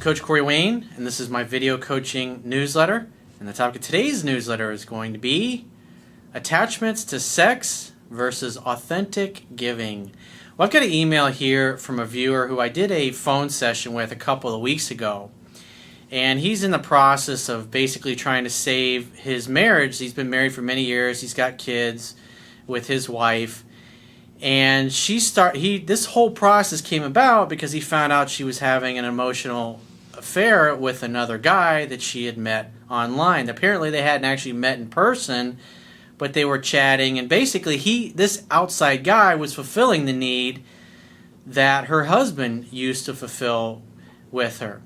Coach Corey Wayne, and this is my video coaching newsletter. And the topic of today's newsletter is going to be attachments to sex versus authentic giving. Well, I've got an email here from a viewer who I did a phone session with a couple of weeks ago. And he's in the process of basically trying to save his marriage. He's been married for many years. He's got kids with his wife. And this whole process came about because he found out she was having an emotional affair with another guy that she had met online. Apparently they hadn't actually met in person, but they were chatting, and basically this outside guy was fulfilling the need that her husband used to fulfill with her.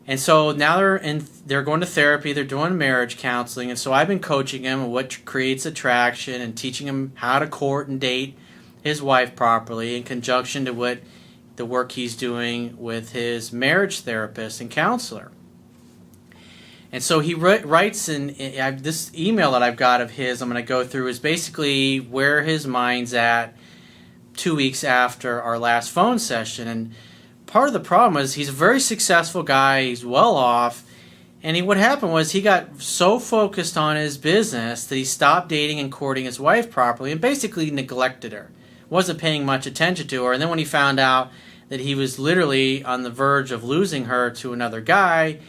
And so now they're going to therapy, they're doing marriage counseling, and so I've been coaching him on what creates attraction and teaching him how to court and date his wife properly in conjunction to what the work he's doing with his marriage therapist and counselor. And so he writes in this email that I've got of his, I'm going to go through, is basically where his mind's at 2 weeks after our last phone session. And part of the problem is he's a very successful guy, he's well off, and what happened was he got so focused on his business that he stopped dating and courting his wife properly and basically neglected her. Wasn't paying much attention to her. And then when he found out that he was literally on the verge of losing her to another guy,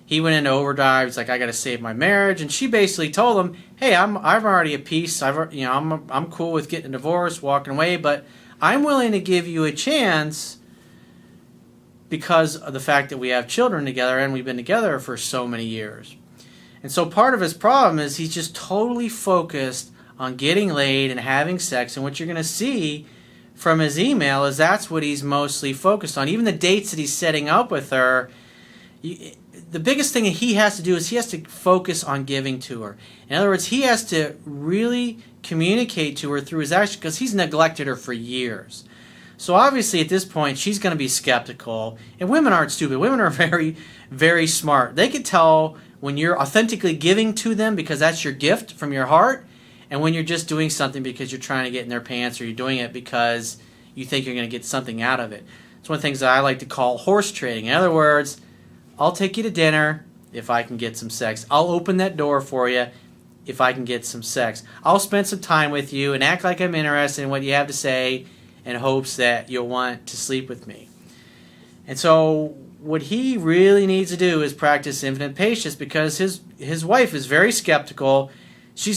he went into overdrive. He's like, I got to save my marriage. And she basically told him, hey, I'm already at peace. I'm cool with getting a divorce, walking away, but I'm willing to give you a chance because of the fact that we have children together and we've been together for so many years. And so part of his problem is he's just totally focused on getting laid and having sex, and what you're going to see from his email is that's what he's mostly focused on. Even the dates that he's setting up with her, the biggest thing that he has to do is he has to focus on giving to her. In other words, he has to really communicate to her through his actions because he's neglected her for years. So obviously at this point she's going to be skeptical, and women aren't stupid. Women are very, very smart. They can tell when you're authentically giving to them because that's your gift from your heart, and when you're just doing something because you're trying to get in their pants, or you're doing it because you think you're going to get something out of it. It's one of the things that I like to call horse trading. In other words, I'll take you to dinner if I can get some sex. I'll open that door for you if I can get some sex. I'll spend some time with you and act like I'm interested in what you have to say in hopes that you'll want to sleep with me. And so what he really needs to do is practice infinite patience, because his wife is very skeptical. She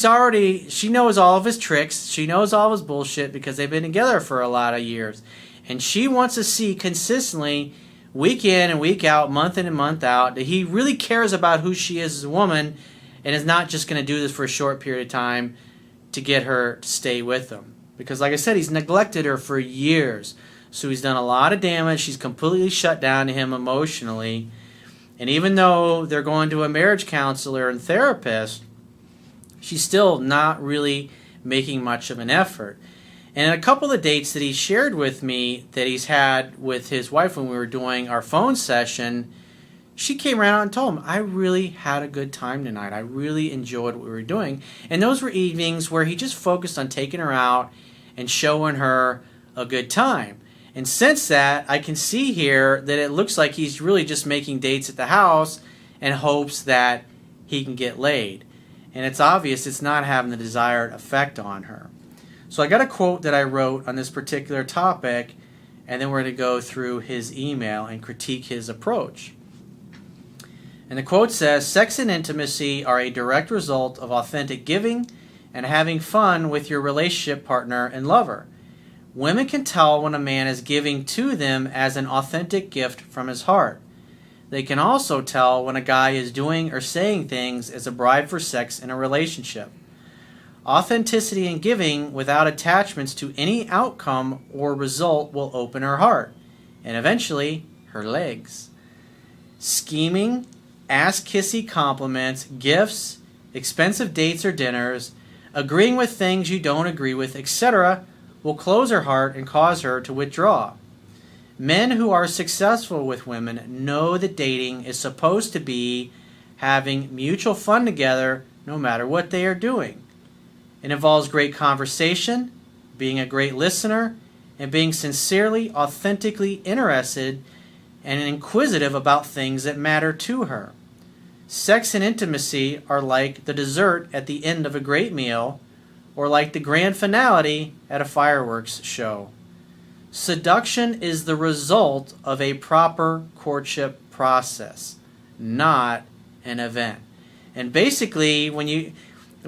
knows all of his tricks. She knows all of his bullshit because they've been together for a lot of years. And she wants to see consistently, week in and week out, month in and month out, that he really cares about who she is as a woman and is not just going to do this for a short period of time to get her to stay with him. Because like I said, he's neglected her for years. So he's done a lot of damage. She's completely shut down to him emotionally. And even though they're going to a marriage counselor and therapist, she's still not really making much of an effort. And a couple of dates that he shared with me that he's had with his wife when we were doing our phone session, she came around and told him, I really had a good time tonight. I really enjoyed what we were doing. And those were evenings where he just focused on taking her out and showing her a good time. And since that, I can see here that it looks like he's really just making dates at the house in hopes that he can get laid. And it's obvious it's not having the desired effect on her. So I got a quote that I wrote on this particular topic, and then we're going to go through his email and critique his approach. And the quote says, sex and intimacy are a direct result of authentic giving and having fun with your relationship partner and lover. Women can tell when a man is giving to them as an authentic gift from his heart. They can also tell when a guy is doing or saying things as a bribe for sex in a relationship. Authenticity and giving without attachments to any outcome or result will open her heart, and eventually her legs. Scheming, ass-kissy compliments, gifts, expensive dates or dinners, agreeing with things you don't agree with, etc., will close her heart and cause her to withdraw. Men who are successful with women know that dating is supposed to be having mutual fun together no matter what they are doing. It involves great conversation, being a great listener, and being sincerely, authentically interested and inquisitive about things that matter to her. Sex and intimacy are like the dessert at the end of a great meal, or like the grand finale at a fireworks show. Seduction is the result of a proper courtship process, not an event. And basically, when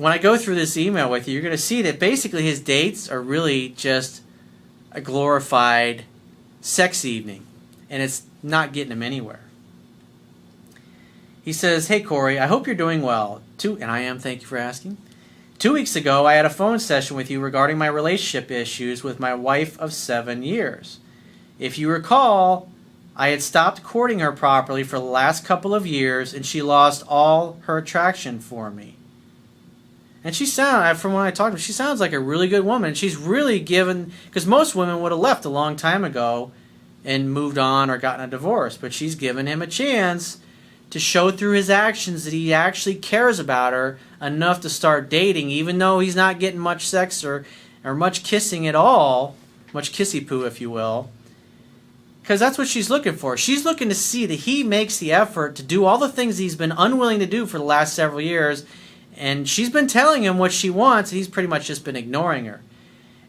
I go through this email with you, you're going to see that basically his dates are really just a glorified sex evening, and it's not getting him anywhere. He says, "Hey Corey, I hope you're doing well. And I am, thank you for asking. 2 weeks ago, I had a phone session with you regarding my relationship issues with my wife of 7 years. If you recall, I had stopped courting her properly for the last couple of years, and she lost all her attraction for me. And from when I talked to her, she sounds like a really good woman. She's really given, because most women would have left a long time ago and moved on or gotten a divorce, but she's given him a chance to show through his actions that he actually cares about her enough to start dating, even though he's not getting much sex or much kissing at all, much kissy-poo, if you will, because that's what she's looking for. She's looking to see that he makes the effort to do all the things he's been unwilling to do for the last several years, and she's been telling him what she wants, and he's pretty much just been ignoring her.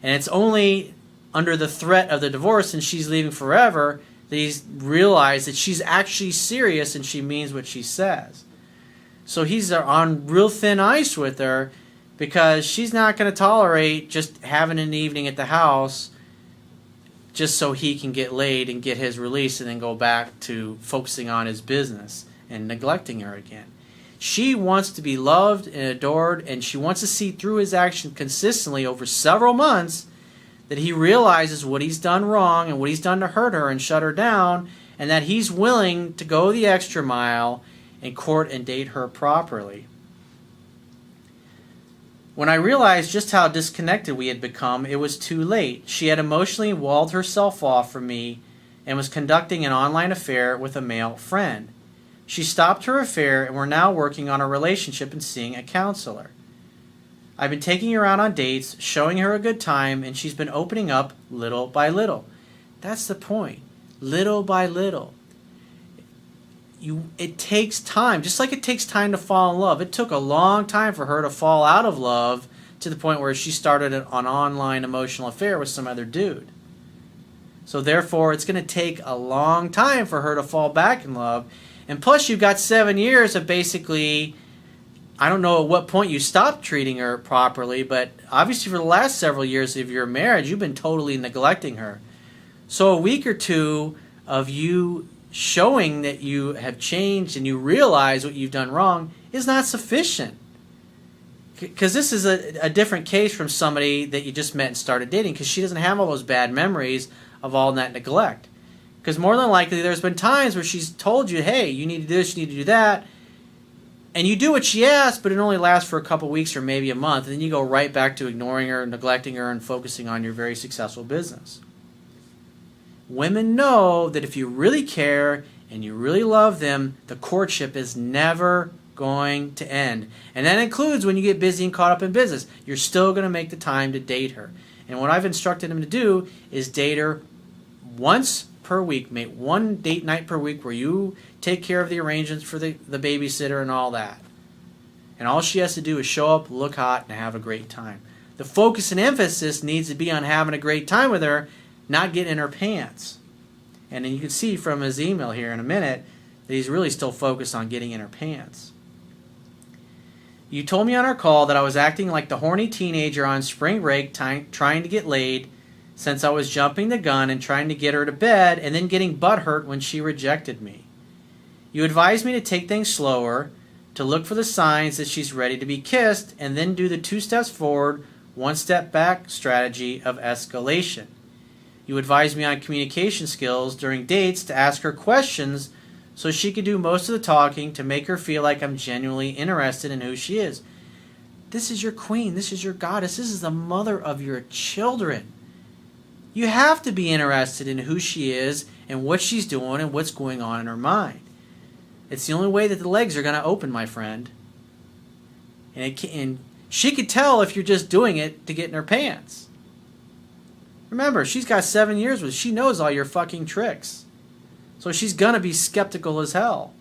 And it's only under the threat of the divorce and she's leaving forever that he's realized that she's actually serious and she means what she says. So he's on real thin ice with her because she's not going to tolerate just having an evening at the house just so he can get laid and get his release and then go back to focusing on his business and neglecting her again. She wants to be loved and adored, and she wants to see through his action consistently over several months that he realizes what he's done wrong and what he's done to hurt her and shut her down, and that he's willing to go the extra mile and court and date her properly. When I realized just how disconnected we had become, it was too late. She had emotionally walled herself off from me and was conducting an online affair with a male friend. She stopped her affair, and we're now working on a relationship and seeing a counselor. I've been taking her out on dates, showing her a good time, and she's been opening up little by little. That's the point. Little by little. It takes time, just like it takes time to fall in love. It took a long time for her to fall out of love to the point where she started an online emotional affair with some other dude. So therefore, it's going to take a long time for her to fall back in love. And plus, you've got 7 years of basically, I don't know at what point you stopped treating her properly, but obviously for the last several years of your marriage, you've been totally neglecting her. So a week or two of you showing that you have changed and you realize what you've done wrong is not sufficient. Because this is a different case from somebody that you just met and started dating, because she doesn't have all those bad memories of all that neglect. Because more than likely, there's been times where she's told you, hey, you need to do this, you need to do that, and you do what she asks, but it only lasts for a couple weeks or maybe a month, and then you go right back to ignoring her, neglecting her, and focusing on your very successful business. Women know that if you really care and you really love them, the courtship is never going to end. And that includes when you get busy and caught up in business. You're still going to make the time to date her. And what I've instructed him to do is date her once per week. Make one date night per week where you take care of the arrangements for the babysitter and all that. And all she has to do is show up, look hot, and have a great time. The focus and emphasis needs to be on having a great time with her, not getting in her pants. And then you can see from his email here in a minute that he's really still focused on getting in her pants. You told me on our call that I was acting like the horny teenager on spring break trying to get laid, since I was jumping the gun and trying to get her to bed and then getting butthurt when she rejected me. You advised me to take things slower, to look for the signs that she's ready to be kissed, and then do the 2 steps forward, 1 step back strategy of escalation. You advised me on communication skills during dates to ask her questions so she could do most of the talking to make her feel like I'm genuinely interested in who she is. This is your queen. This is your goddess. This is the mother of your children. You have to be interested in who she is and what she's doing and what's going on in her mind. It's the only way that the legs are going to open, my friend. And she could tell if you're just doing it to get in her pants. Remember, she's got 7 years with you. She knows all your fucking tricks. So she's going to be skeptical as hell.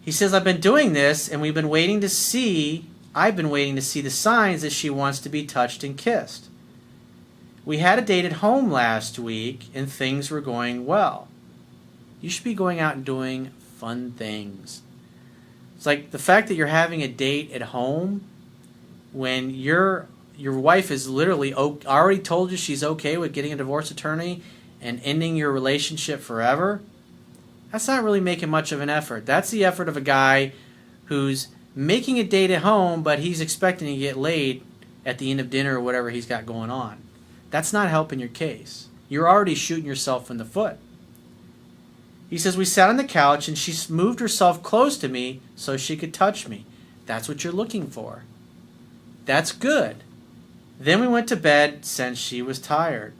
He says, I've been doing this, and I've been waiting to see the signs that she wants to be touched and kissed. We had a date at home last week, and things were going well. You should be going out and doing fun things. It's like the fact that you're having a date at home when your wife has literally already told you she's okay with getting a divorce attorney and ending your relationship forever. That's not really making much of an effort. That's the effort of a guy who's making a date at home, but he's expecting to get laid at the end of dinner or whatever he's got going on. That's not helping your case. You're already shooting yourself in the foot. He says, we sat on the couch and she moved herself close to me so she could touch me. That's what you're looking for. That's good. Then we went to bed since she was tired.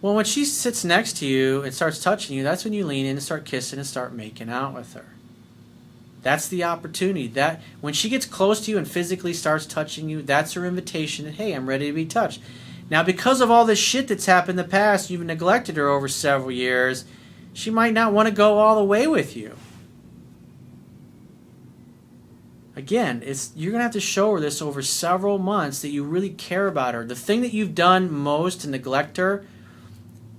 Well, when she sits next to you and starts touching you, that's when you lean in and start kissing and start making out with her. That's the opportunity. That when she gets close to you and physically starts touching you, that's her invitation that, hey, I'm ready to be touched. Now, because of all this shit that's happened in the past, you've neglected her over several years, she might not want to go all the way with you. Again, you're going to have to show her this over several months that you really care about her. The thing that you've done most to neglect her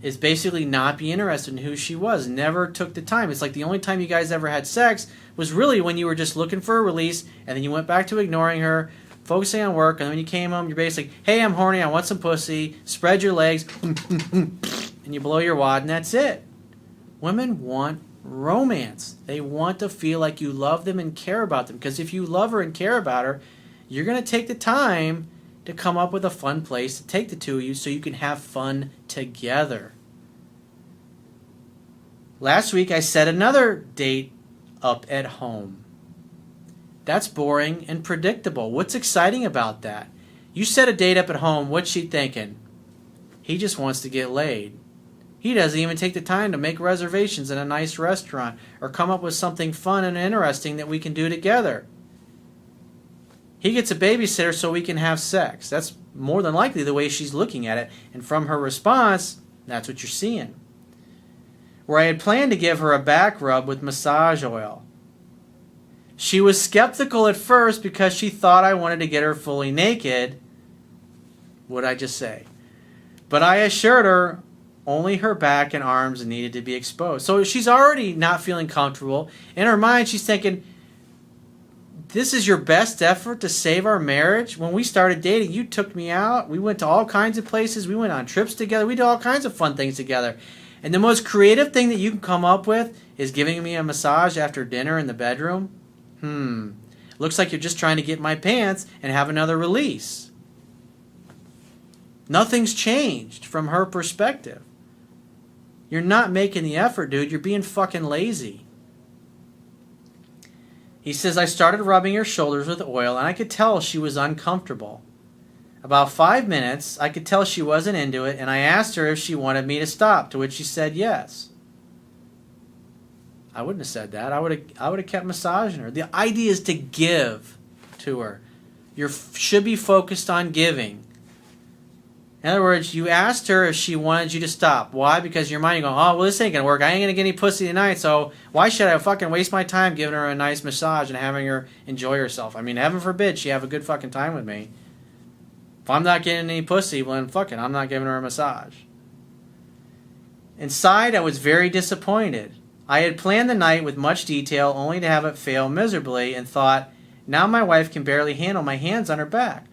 is basically not be interested in who she was. Never took the time. It's like the only time you guys ever had sex was really when you were just looking for a release, and then you went back to ignoring her, focusing on work, and then when you came home, you're basically, hey, I'm horny, I want some pussy, spread your legs, and you blow your wad, and that's it. Women want romance. They want to feel like you love them and care about them, because if you love her and care about her, you're going to take the time to come up with a fun place to take the two of you so you can have fun together. Last week, I set another date up at home. That's boring and predictable. What's exciting about that? You set a date up at home, what's she thinking? He just wants to get laid. He doesn't even take the time to make reservations in a nice restaurant or come up with something fun and interesting that we can do together. He gets a babysitter so we can have sex. That's more than likely the way she's looking at it. And from her response, that's what you're seeing. Where I had planned to give her a back rub with massage oil. She was skeptical at first because she thought I wanted to get her fully naked. What'd I just say? But I assured her only her back and arms needed to be exposed. So she's already not feeling comfortable. In her mind, she's thinking, this is your best effort to save our marriage? When we started dating, you took me out. We went to all kinds of places. We went on trips together. We did all kinds of fun things together. And the most creative thing that you can come up with is giving me a massage after dinner in the bedroom? Looks like you're just trying to get my pants and have another release. Nothing's changed from her perspective. You're not making the effort, dude. You're being fucking lazy. He says, I started rubbing her shoulders with oil, and I could tell she was uncomfortable. About 5 minutes, I could tell she wasn't into it, and I asked her if she wanted me to stop, to which she said yes. I wouldn't have said that. I would have kept massaging her. The idea is to give to her. You should be focused on giving. In other words, you asked her if she wanted you to stop. Why? Because your mind, you're going, oh, well, this ain't going to work. I ain't going to get any pussy tonight, so why should I fucking waste my time giving her a nice massage and having her enjoy herself? I mean, heaven forbid she have a good fucking time with me. If I'm not getting any pussy, well, then fucking, I'm not giving her a massage. Inside, I was very disappointed. I had planned the night with much detail only to have it fail miserably and thought, now my wife can barely handle my hands on her back.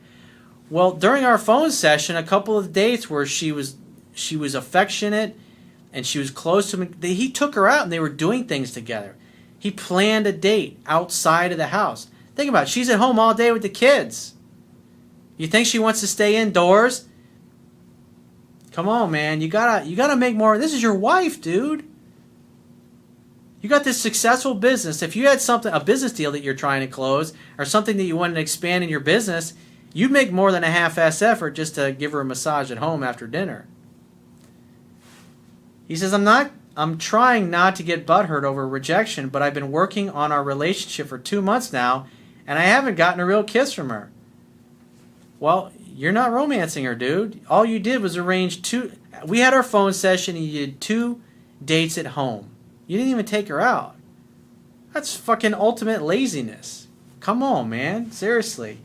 Well, during our phone session, a couple of dates where she was affectionate and she was close to him, he took her out and they were doing things together. He planned a date outside of the house. Think about it. She's at home all day with the kids. You think she wants to stay indoors? Come on, man. You gotta make more. This is your wife, dude. You got this successful business. If you had a business deal that you're trying to close or something that you wanted to expand in your business, you'd make more than a half-ass effort just to give her a massage at home after dinner. He says, I'm trying not to get butthurt over rejection, but I've been working on our relationship for 2 months now, and I haven't gotten a real kiss from her. Well, you're not romancing her, dude. All you did was arrange two. We had our phone session and you did 2 dates at home. You didn't even take her out. That's fucking ultimate laziness. Come on, man. Seriously.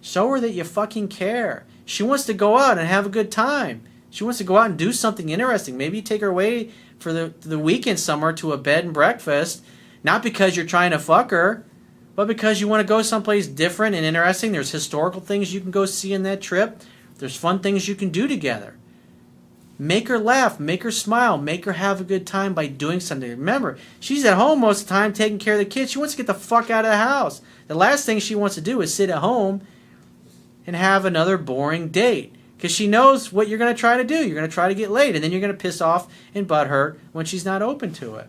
Show her that you fucking care. She wants to go out and have a good time. She wants to go out and do something interesting. Maybe you take her away for the weekend somewhere to a bed and breakfast. Not because you're trying to fuck her, but because you want to go someplace different and interesting. There's historical things you can go see in that trip. There's fun things you can do together. Make her laugh, make her smile, make her have a good time by doing something. Remember, she's at home most of the time taking care of the kids. She wants to get the fuck out of the house. The last thing she wants to do is sit at home and have another boring date. Because she knows what you're going to try to do. You're going to try to get laid, and then you're going to piss off and butt her when she's not open to it.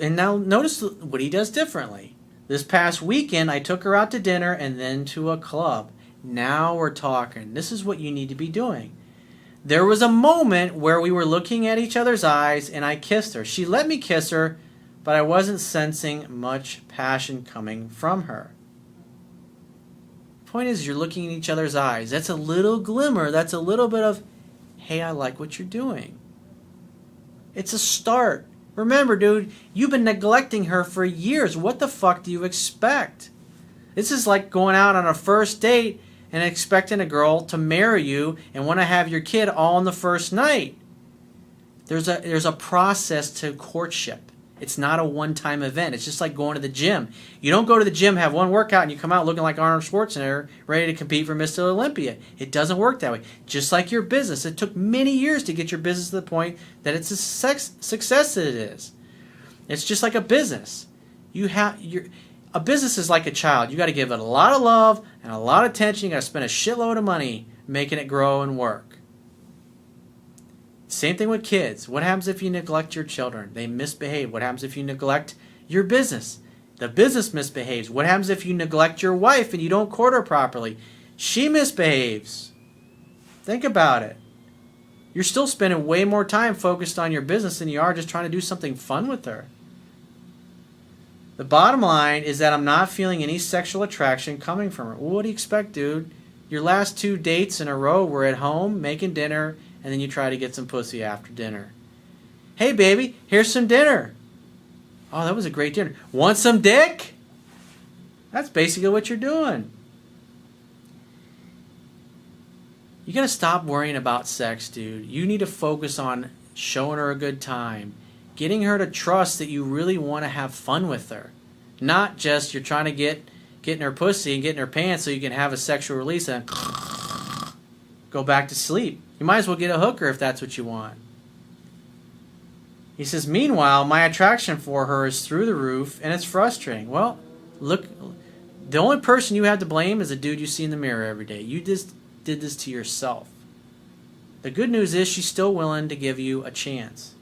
And now notice what he does differently. This past weekend, I took her out to dinner and then to a club. Now we're talking. This is what you need to be doing. There was a moment where we were looking at each other's eyes and I kissed her. She let me kiss her, but I wasn't sensing much passion coming from her. Point is, you're looking in each other's eyes. That's a little glimmer. That's a little bit of, hey, I like what you're doing. It's a start. Remember, dude, you've been neglecting her for years. What the fuck do you expect? This is like going out on a first date and expecting a girl to marry you and want to have your kid all on the first night. There's a process to courtship. It's not a one-time event. It's just like going to the gym. You don't go to the gym, have one workout, and you come out looking like Arnold Schwarzenegger, ready to compete for Mr. Olympia. It doesn't work that way. Just like your business. It took many years to get your business to the point that it's a success that it is. It's just like a business. A business is like a child. You got to give it a lot of love and a lot of attention. You got to spend a shitload of money making it grow and work. Same thing with kids. What happens if you neglect your children? They misbehave. What happens if you neglect your business? The business misbehaves. What happens if you neglect your wife and you don't court her properly? She misbehaves. Think about it. You're still spending way more time focused on your business than you are just trying to do something fun with her. The bottom line is that I'm not feeling any sexual attraction coming from her. Well, what do you expect, dude? Your last 2 dates in a row were at home, making dinner, and then you try to get some pussy after dinner. Hey, baby, here's some dinner. Oh, that was a great dinner. Want some dick? That's basically what you're doing. You got to stop worrying about sex, dude. You need to focus on showing her a good time. Getting her to trust that you really want to have fun with her. Not just you're trying to get in her pussy and get in her pants so you can have a sexual release and go back to sleep. You might as well get a hooker if that's what you want. He says, meanwhile, my attraction for her is through the roof and it's frustrating. Well, look, the only person you have to blame is the dude you see in the mirror every day. You just did this to yourself. The good news is she's still willing to give you a chance.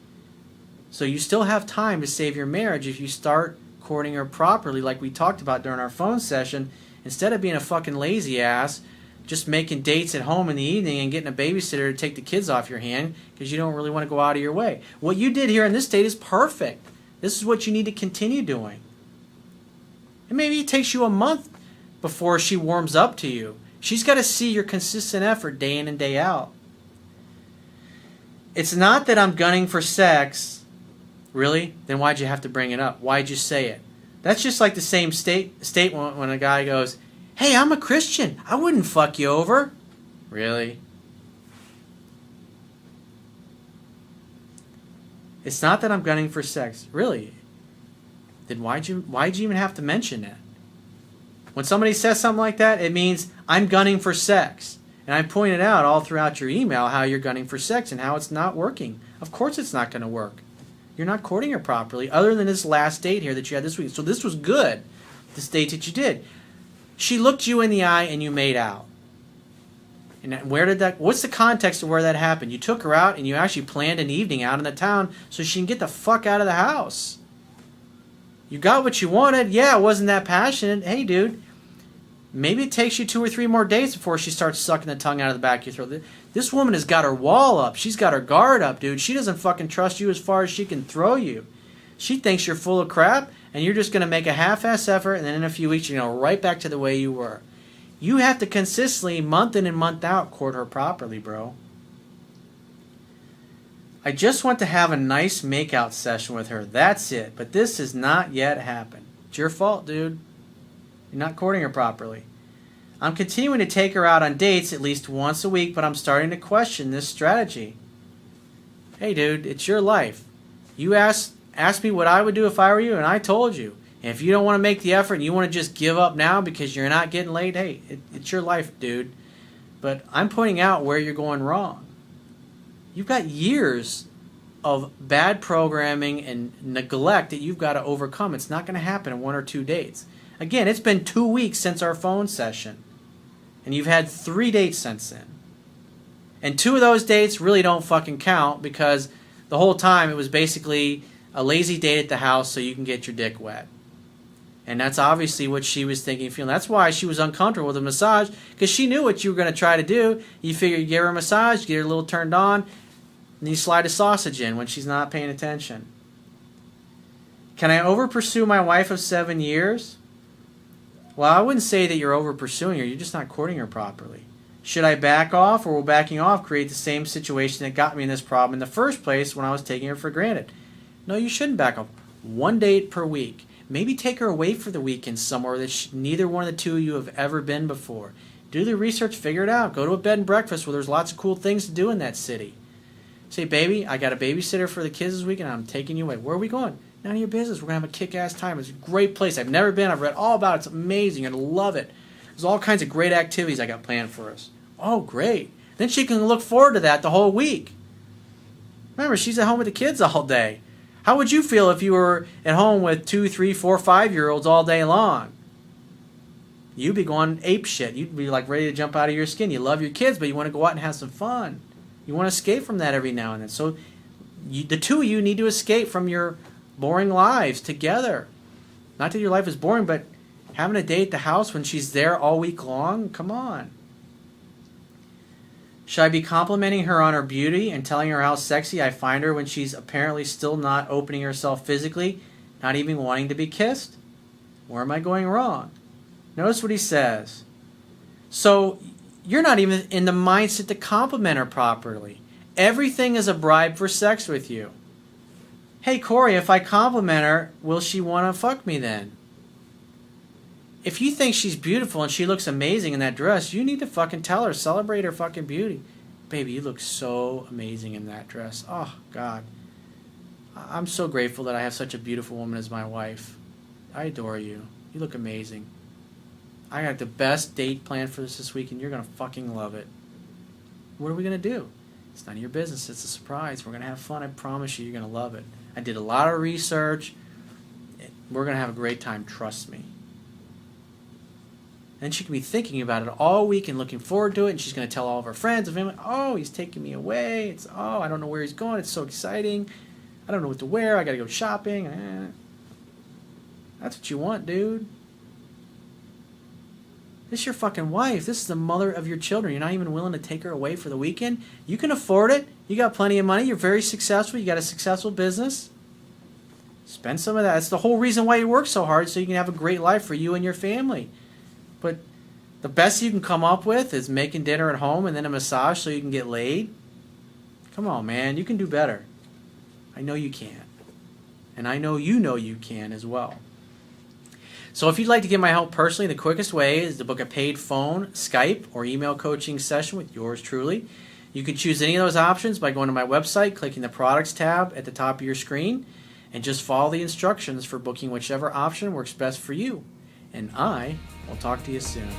So you still have time to save your marriage if you start courting her properly like we talked about during our phone session. Instead of being a fucking lazy ass, just making dates at home in the evening and getting a babysitter to take the kids off your hand because you don't really want to go out of your way. What you did here in this date is perfect. This is what you need to continue doing. And maybe it takes you a month before she warms up to you. She's got to see your consistent effort day in and day out. It's not that I'm gunning for sex. Really? Then why'd you have to bring it up? Why'd you say it? That's just like the same statement when a guy goes, hey, I'm a Christian. I wouldn't fuck you over. Really? It's not that I'm gunning for sex. Really? Then why'd you even have to mention that? When somebody says something like that, it means I'm gunning for sex. And I pointed out all throughout your email how you're gunning for sex and how it's not working. Of course it's not going to work. You're not courting her properly, other than this last date here that you had this week. So this was good, this date that you did. She looked you in the eye and you made out. And what's the context of where that happened? You took her out and you actually planned an evening out in the town so she can get the fuck out of the house. You got what you wanted. Yeah, it wasn't that passionate. Hey, dude, maybe it takes you 2 or 3 more dates before she starts sucking the tongue out of the back of your throat. This woman has got her wall up. She's got her guard up, dude. She doesn't fucking trust you as far as she can throw you. She thinks you're full of crap, and you're just going to make a half-ass effort, and then in a few weeks you're going to go right back to the way you were. You have to consistently, month in and month out, court her properly, bro. I just want to have a nice makeout session with her. That's it. But this has not yet happened. It's your fault, dude. You're not courting her properly. I'm continuing to take her out on dates at least once a week, but I'm starting to question this strategy. Hey, dude, it's your life. You asked me what I would do if I were you, and I told you. And if you don't want to make the effort and you want to just give up now because you're not getting laid, hey, it's your life, dude. But I'm pointing out where you're going wrong. You've got years of bad programming and neglect that you've got to overcome. It's not going to happen in 1 or 2 dates. Again, it's been 2 weeks since our phone session. And you've had 3 dates since then. And 2 of those dates really don't fucking count because the whole time it was basically a lazy date at the house so you can get your dick wet. And that's obviously what she was thinking and feeling. That's why she was uncomfortable with a massage, because she knew what you were going to try to do. You figure you give her a massage, get her a little turned on, and you slide a sausage in when she's not paying attention. Can I over-pursue my wife of 7 years? Well, I wouldn't say that you're over-pursuing her. You're just not courting her properly. Should I back off, or will backing off create the same situation that got me in this problem in the first place when I was taking her for granted? No, you shouldn't back off. 1 date per week. Maybe take her away for the weekend somewhere that neither one of the two of you have ever been before. Do the research, figure it out. Go to a bed and breakfast where there's lots of cool things to do in that city. Say, baby, I got a babysitter for the kids this weekend. I'm taking you away. Where are we going? None of your business. We're going to have a kick-ass time. It's a great place. I've never been. I've read all about it. It's amazing. You're going to love it. There's all kinds of great activities I got planned for us. Oh, great. Then she can look forward to that the whole week. Remember, she's at home with the kids all day. How would you feel if you were at home with 2, 3, 4, 5-year-olds all day long? You'd be going ape shit. You'd be like ready to jump out of your skin. You love your kids, but you want to go out and have some fun. You want to escape from that every now and then. So the two of you need to escape from your boring lives together. Not that your life is boring, but having a date at the house when she's there all week long? Come on. Should I be complimenting her on her beauty and telling her how sexy I find her when she's apparently still not opening herself physically, not even wanting to be kissed? Where am I going wrong? Notice what he says. So you're not even in the mindset to compliment her properly. Everything is a bribe for sex with you. Hey, Corey, if I compliment her, will she want to fuck me then? If you think she's beautiful and she looks amazing in that dress, you need to fucking tell her, celebrate her fucking beauty. Baby, you look so amazing in that dress. Oh, God. I'm so grateful that I have such a beautiful woman as my wife. I adore you. You look amazing. I got the best date planned for this week, and you're going to fucking love it. What are we going to do? It's none of your business. It's a surprise. We're going to have fun. I promise you, you're going to love it. I did a lot of research. We're going to have a great time. Trust me. And she could be thinking about it all week and looking forward to it, and she's going to tell all of her friends and family, oh, he's taking me away. I don't know where he's going. It's so exciting. I don't know what to wear. I got to go shopping. That's what you want, dude. This is your fucking wife. This is the mother of your children. You're not even willing to take her away for the weekend? You can afford it. You got plenty of money. You're very successful. You got a successful business. Spend some of that. That's the whole reason why you work so hard, so you can have a great life for you and your family. But the best you can come up with is making dinner at home and then a massage so you can get laid? Come on, man. You can do better. I know you can. And I know you can as well. So if you'd like to get my help personally, the quickest way is to book a paid phone, Skype, or email coaching session with yours truly. You can choose any of those options by going to my website, clicking the Products tab at the top of your screen, and just follow the instructions for booking whichever option works best for you. And I will talk to you soon.